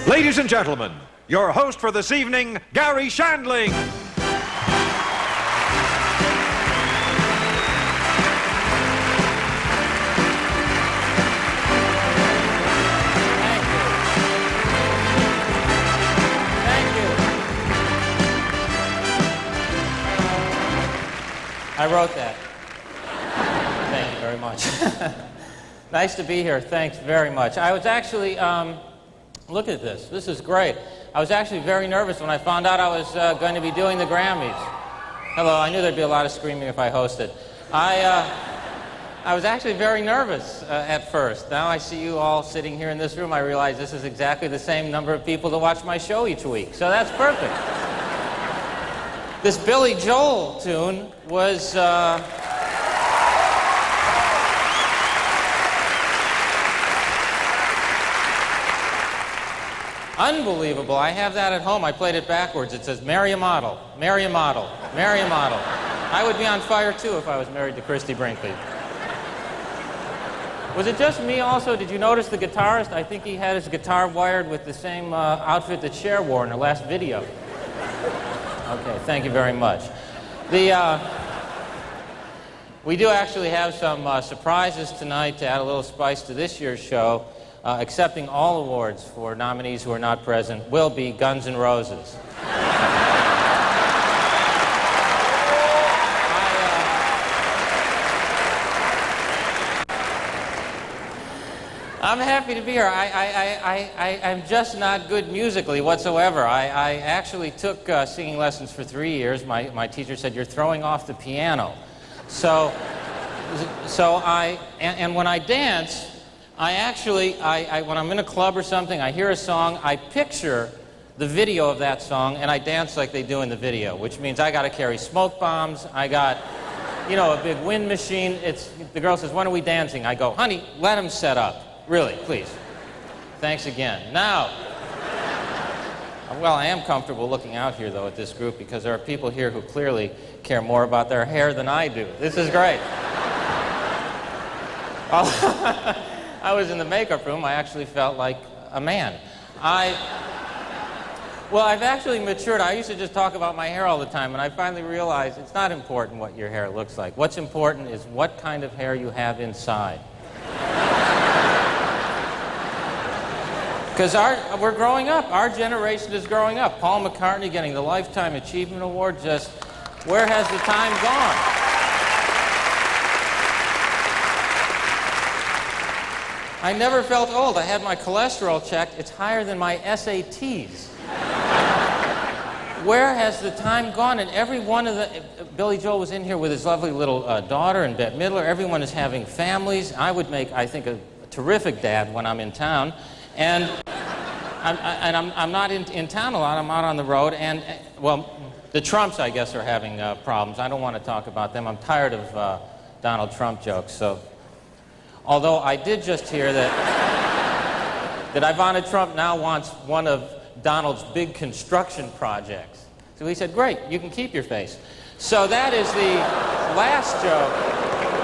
Ladies and gentlemen, your host for this evening, Garry Shandling. I wrote that. Thank you very much. Nice to be here. Thanks very much. I was actually, look at this. This is great. I was actually very nervous when I found out I was going to be doing the Grammys. Hello, I knew there'd be a lot of screaming if I hosted. I was actually very nervous at first. Now I see you all sitting here in this room. I realize this is exactly the same number of people that watch my show each week. So that's perfect. This Billy Joel tune was, unbelievable. I have that at home. I played it backwards. It says, marry a model, marry a model, marry a model. I would be on fire, too, if I was married to Christy Brinkley. Was it just me also? Did you notice the guitarist? I think he had his guitar wired with the same outfit that Cher wore in her last video. Okay, thank you very much. We do actually have some surprises tonight to add a little spice to this year's show. Accepting all awards for nominees who are not present will be Guns N' Roses. I'm happy to be here. I'm just not good musically whatsoever. I actually took singing lessons for 3 years. My teacher said, you're throwing off the piano. So when I dance, when I'm in a club or something, I hear a song, I picture the video of that song, and I dance like they do in the video, which means I got to carry smoke bombs, I got, a big wind machine. The girl says, when are we dancing? I go, honey, let them set up. Really, please. Thanks again. Now, well, I am comfortable looking out here, though, at this group, because there are people here who clearly care more about their hair than I do. This is great. I was in the makeup room. I actually felt like a man. Well, I've actually matured. I used to just talk about my hair all the time, and I finally realized it's not important what your hair looks like. What's important is what kind of hair you have inside. Because we're growing up. Our generation is growing up. Paul McCartney getting the Lifetime Achievement Award. Just, where has the time gone? I never felt old. I had my cholesterol checked. It's higher than my SATs. Where has the time gone? And every one of the... Billy Joel was in here with his lovely little daughter and Bette Midler. Everyone is having families. I would make, I think, a terrific dad when I'm in town. And I'm not in town a lot. I'm out on the road. And, well, the Trumps, I guess, are having problems. I don't want to talk about them. I'm tired of Donald Trump jokes. So, although I did just hear that Ivana Trump now wants one of Donald's big construction projects. So he said, great, you can keep your face. So that is the last joke.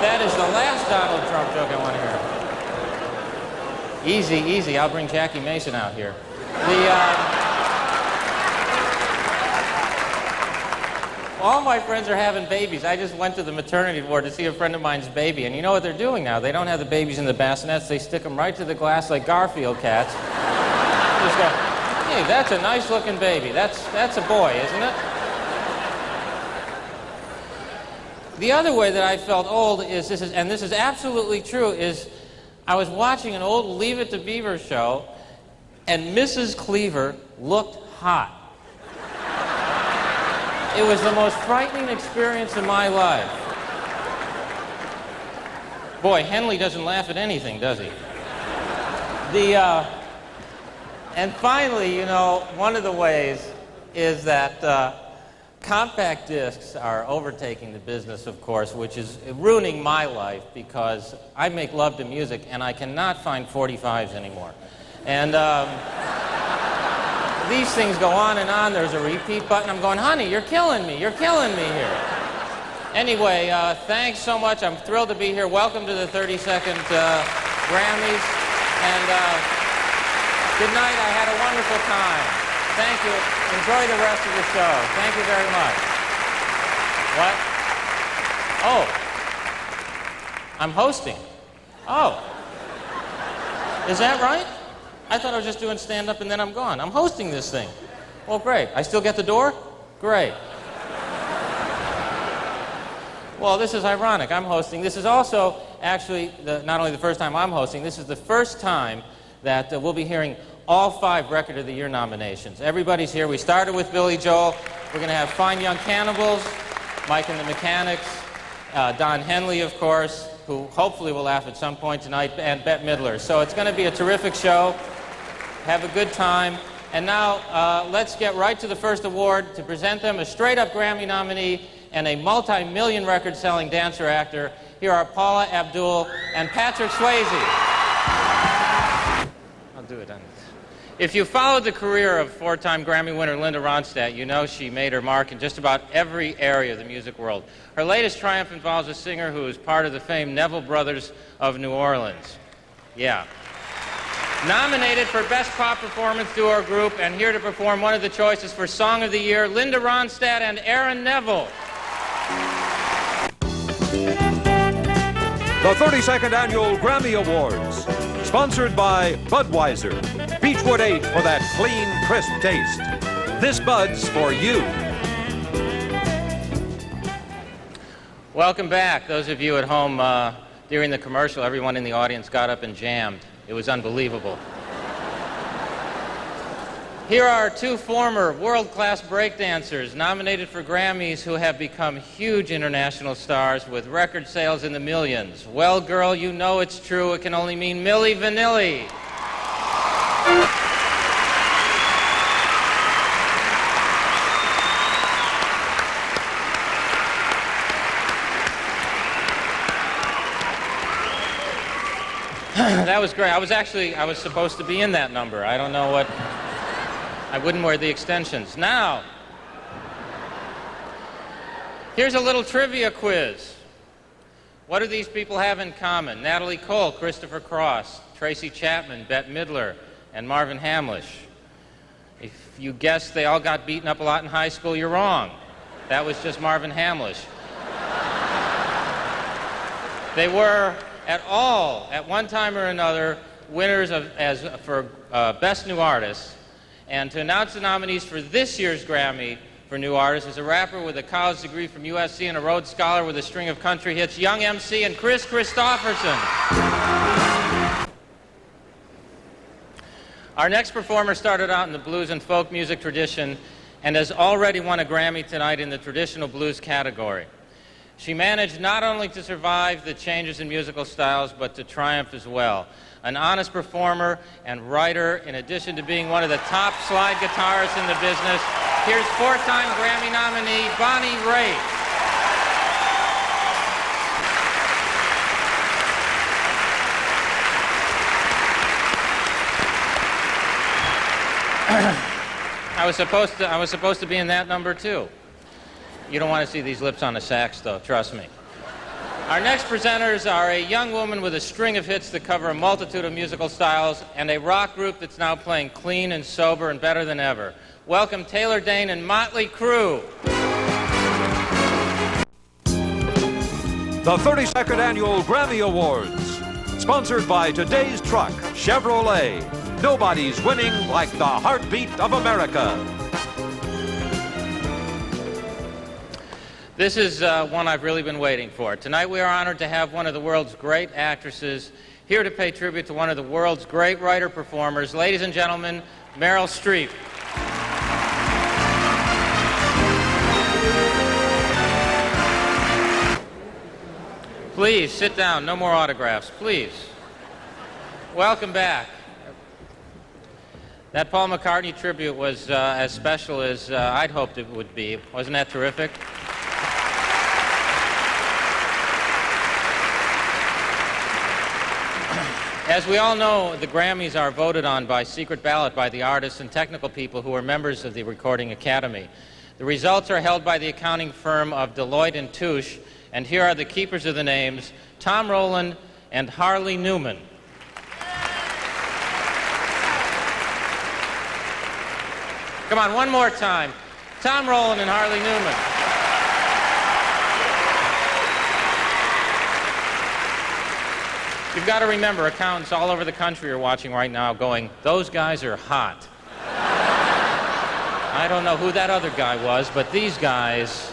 That is the last Donald Trump joke I want to hear. Easy, easy. I'll bring Jackie Mason out here. All my friends are having babies. I just went to the maternity ward to see a friend of mine's baby, and you know what they're doing now? They don't have the babies in the bassinets. They stick them right to the glass like Garfield cats. Just go, hey, that's a nice-looking baby. That's a boy, isn't it? The other way that I felt old is, this is absolutely true, is I was watching an old Leave It to Beaver show, and Mrs. Cleaver looked hot. It was the most frightening experience of my life. Boy, Henley doesn't laugh at anything, does he? And finally, one of the ways is that compact discs are overtaking the business, of course, which is ruining my life because I make love to music and I cannot find 45s anymore. And these things go on and on. There's a repeat button. I'm going, honey, you're killing me. You're killing me here. Anyway, thanks so much. I'm thrilled to be here. Welcome to the 32nd Grammys. And Good night. I had a wonderful time. Thank you. Enjoy the rest of the show. Thank you very much. What? Oh. I'm hosting. Oh. Is that right? I thought I was just doing stand-up and then I'm gone. I'm hosting this thing. Well, great. I still get the door? Great. Well, this is ironic. I'm hosting. This is also actually not only the first time I'm hosting, this is the first time that we'll be hearing all 5 Record of the Year nominations. Everybody's here. We started with Billy Joel. We're going to have Fine Young Cannibals, Mike and the Mechanics, Don Henley, of course, who hopefully will laugh at some point tonight, and Bette Midler. So it's going to be a terrific show. Have a good time. And now let's get right to the first award. To present them, a straight-up Grammy nominee and a multi-million record-selling dancer-actor. Here are Paula Abdul and Patrick Swayze. I'll do it on this. If you followed the career of 4-time Grammy winner Linda Ronstadt, you know she made her mark in just about every area of the music world. Her latest triumph involves a singer who is part of the famed Neville Brothers of New Orleans. Yeah. Nominated for Best Pop Performance Duo or Group, and here to perform one of the choices for Song of the Year, Linda Ronstadt and Aaron Neville. The 32nd Annual Grammy Awards, sponsored by Budweiser. Beechwood 8 for that clean, crisp taste. This Bud's for you. Welcome back. Those of you at home, during the commercial, everyone in the audience got up and jammed. It was unbelievable. Here are 2 former world-class breakdancers nominated for Grammys who have become huge international stars with record sales in the millions. Well, girl, you know it's true. It can only mean Milli Vanilli. That was great. I was supposed to be in that number. I don't know what... I wouldn't wear the extensions. Now, here's a little trivia quiz. What do these people have in common? Natalie Cole, Christopher Cross, Tracy Chapman, Bette Midler, and Marvin Hamlish. If you guessed they all got beaten up a lot in high school, you're wrong. That was just Marvin Hamlish. They were at one time or another, winners for Best New Artist. And to announce the nominees for this year's Grammy for New Artist is a rapper with a college degree from USC and a Rhodes Scholar with a string of country hits, Young MC and Chris Christopherson. Our next performer started out in the blues and folk music tradition and has already won a Grammy tonight in the traditional blues category. She managed not only to survive the changes in musical styles, but to triumph as well. An honest performer and writer, in addition to being one of the top slide guitarists in the business, here's 4-time Grammy nominee Bonnie Raitt. I was supposed to be in that number too. You don't want to see these lips on the sax, though, trust me. Our next presenters are a young woman with a string of hits that cover a multitude of musical styles and a rock group that's now playing clean and sober and better than ever. Welcome Taylor Dane and Motley Crue. The 32nd Annual Grammy Awards, sponsored by today's truck, Chevrolet. Nobody's winning like the heartbeat of America. This is one I've really been waiting for. Tonight we are honored to have one of the world's great actresses here to pay tribute to one of the world's great writer-performers. Ladies and gentlemen, Meryl Streep. Please, sit down. No more autographs, please. Welcome back. That Paul McCartney tribute was as special as I'd hoped it would be. Wasn't that terrific? As we all know, the Grammys are voted on by secret ballot by the artists and technical people who are members of the Recording Academy. The results are held by the accounting firm of Deloitte & Touche, and here are the keepers of the names, Tom Rowland and Harley Newman. Come on, one more time. Tom Rowland and Harley Newman. You've got to remember, accountants all over the country are watching right now going, those guys are hot. I don't know who that other guy was, but these guys,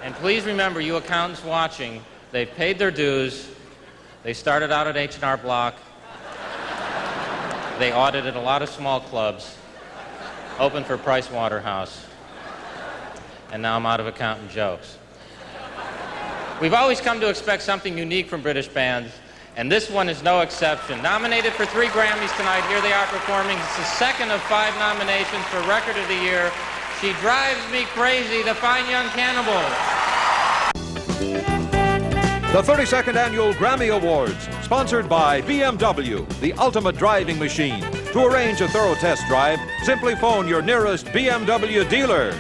and please remember, you accountants watching, they've paid their dues. They started out at H&R Block. They audited a lot of small clubs, opened for Price Waterhouse, and now I'm out of accountant jokes. We've always come to expect something unique from British bands, and this one is no exception. Nominated for 3 Grammys tonight, here they are performing. It's the second of 5 nominations for Record of the Year. She Drives Me Crazy, the Fine Young Cannibals. The 32nd Annual Grammy Awards, sponsored by BMW, the ultimate driving machine. To arrange a thorough test drive, simply phone your nearest BMW dealer.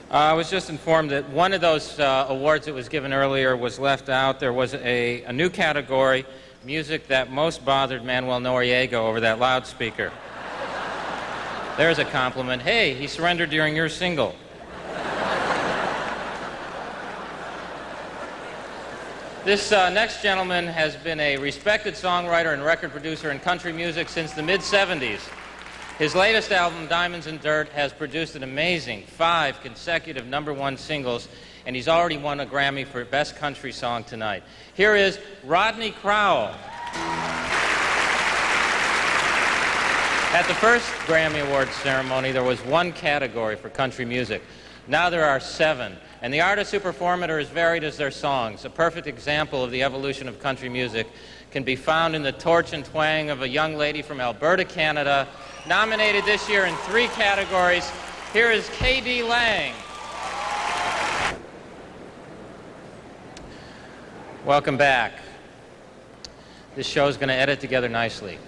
I was just informed that one of those awards that was given earlier was left out. There was a new category, music that most bothered Manuel Noriega over that loudspeaker. There's a compliment. Hey, he surrendered during your single. This next gentleman has been a respected songwriter and record producer in country music since the mid-'70s. His latest album, Diamonds and Dirt, has produced an amazing 5 consecutive #1 singles, and he's already won a Grammy for Best Country Song tonight. Here is Rodney Crowell. At the first Grammy Awards ceremony, there was 1 category for country music. Now there are 7, and the artists who perform it are as varied as their songs. A perfect example of the evolution of country music can be found in the torch and twang of a young lady from Alberta, Canada, nominated this year in 3 categories. Here is K.D. Lang. Welcome back. This show's going to edit together nicely.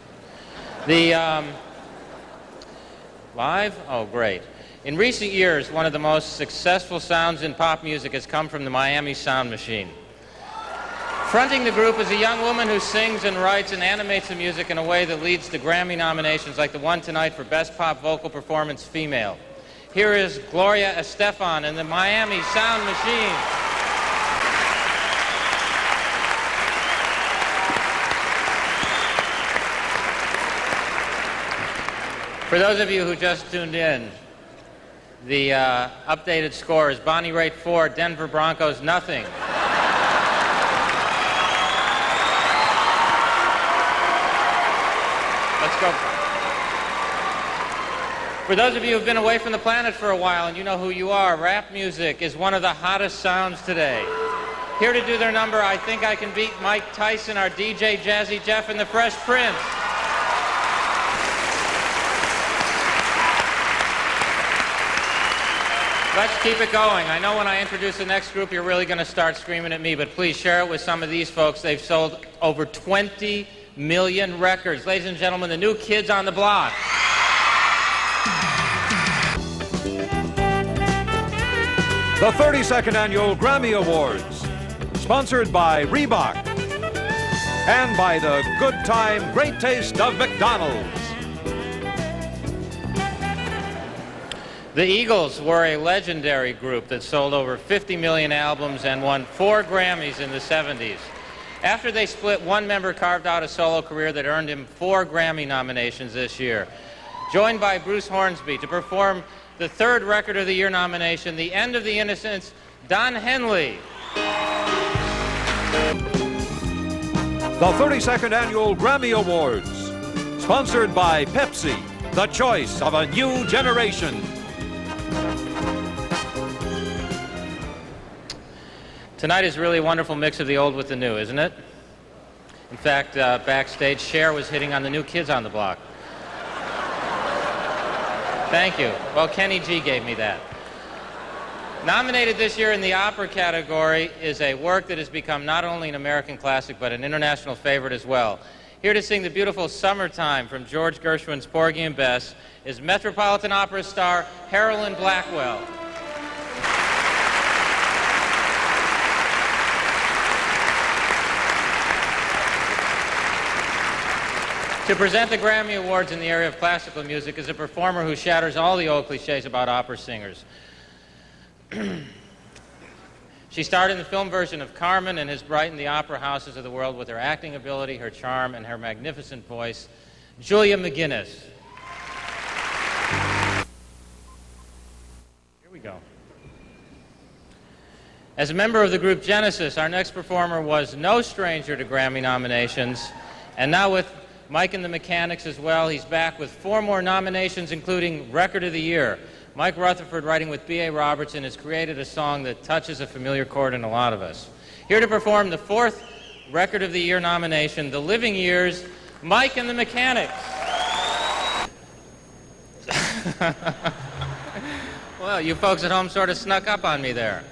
The live? Oh, great. In recent years, one of the most successful sounds in pop music has come from the Miami Sound Machine. Fronting the group is a young woman who sings and writes and animates the music in a way that leads to Grammy nominations like the one tonight for Best Pop Vocal Performance Female. Here is Gloria Estefan and the Miami Sound Machine. For those of you who just tuned in, the updated score is Bonnie Raitt 4, Denver Broncos 0. Let's go. For those of you who've been away from the planet for a while and you know who you are, rap music is one of the hottest sounds today. Here to do their number, I Think I Can Beat Mike Tyson, our DJ Jazzy Jeff, and the Fresh Prince. Let's keep it going. I know when I introduce the next group, you're really going to start screaming at me, but please share it with some of these folks. They've sold over 20 million records. Ladies and gentlemen, the New Kids on the Block. The 32nd Annual Grammy Awards, sponsored by Reebok and by the Good Time, Great Taste of McDonald's. The Eagles were a legendary group that sold over 50 million albums and won 4 Grammys in the 70s. After they split, one member carved out a solo career that earned him 4 Grammy nominations this year. Joined by Bruce Hornsby to perform the 3rd Record of the Year nomination, The End of the Innocents, Don Henley. The 32nd Annual Grammy Awards, sponsored by Pepsi, the choice of a new generation. Tonight is really a wonderful mix of the old with the new, isn't it? In fact, backstage, Cher was hitting on the New Kids on the Block. Thank you. Well, Kenny G gave me that. Nominated this year in the opera category is a work that has become not only an American classic, but an international favorite as well. Here to sing the beautiful Summertime from George Gershwin's Porgy and Bess is Metropolitan Opera star Carolyn Blackwell. To present the Grammy Awards in the area of classical music is a performer who shatters all the old cliches about opera singers. She starred in the film version of Carmen and has brightened the opera houses of the world with her acting ability, her charm, and her magnificent voice, Julia McGuinness. Here we go. As a member of the group Genesis, our next performer was no stranger to Grammy nominations, and now with Mike and the Mechanics as well, he's back with 4 more nominations, including Record of the Year. Mike Rutherford, writing with B.A. Robertson, has created a song that touches a familiar chord in a lot of us. Here to perform the 4th Record of the Year nomination, The Living Years, Mike and the Mechanics. Well, you folks at home sort of snuck up on me there.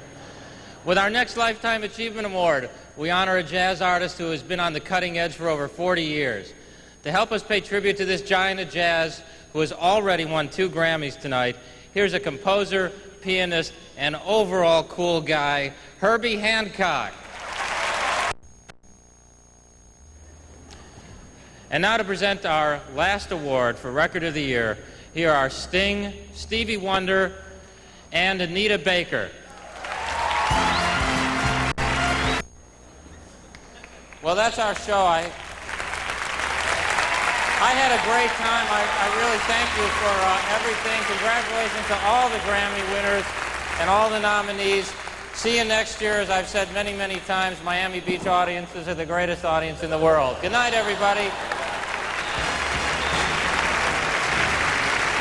With our next Lifetime Achievement Award, we honor a jazz artist who has been on the cutting edge for over 40 years. To help us pay tribute to this giant of jazz who has already won 2 Grammys tonight, here's a composer, pianist, and overall cool guy, Herbie Hancock. And now to present our last award for Record of the Year, here are Sting, Stevie Wonder, and Anita Baker. Well, that's our show. I had a great time. I really thank you for everything. Congratulations to all the Grammy winners and all the nominees. See you next year. As I've said many, many times, Miami Beach audiences are the greatest audience in the world. Good night, everybody.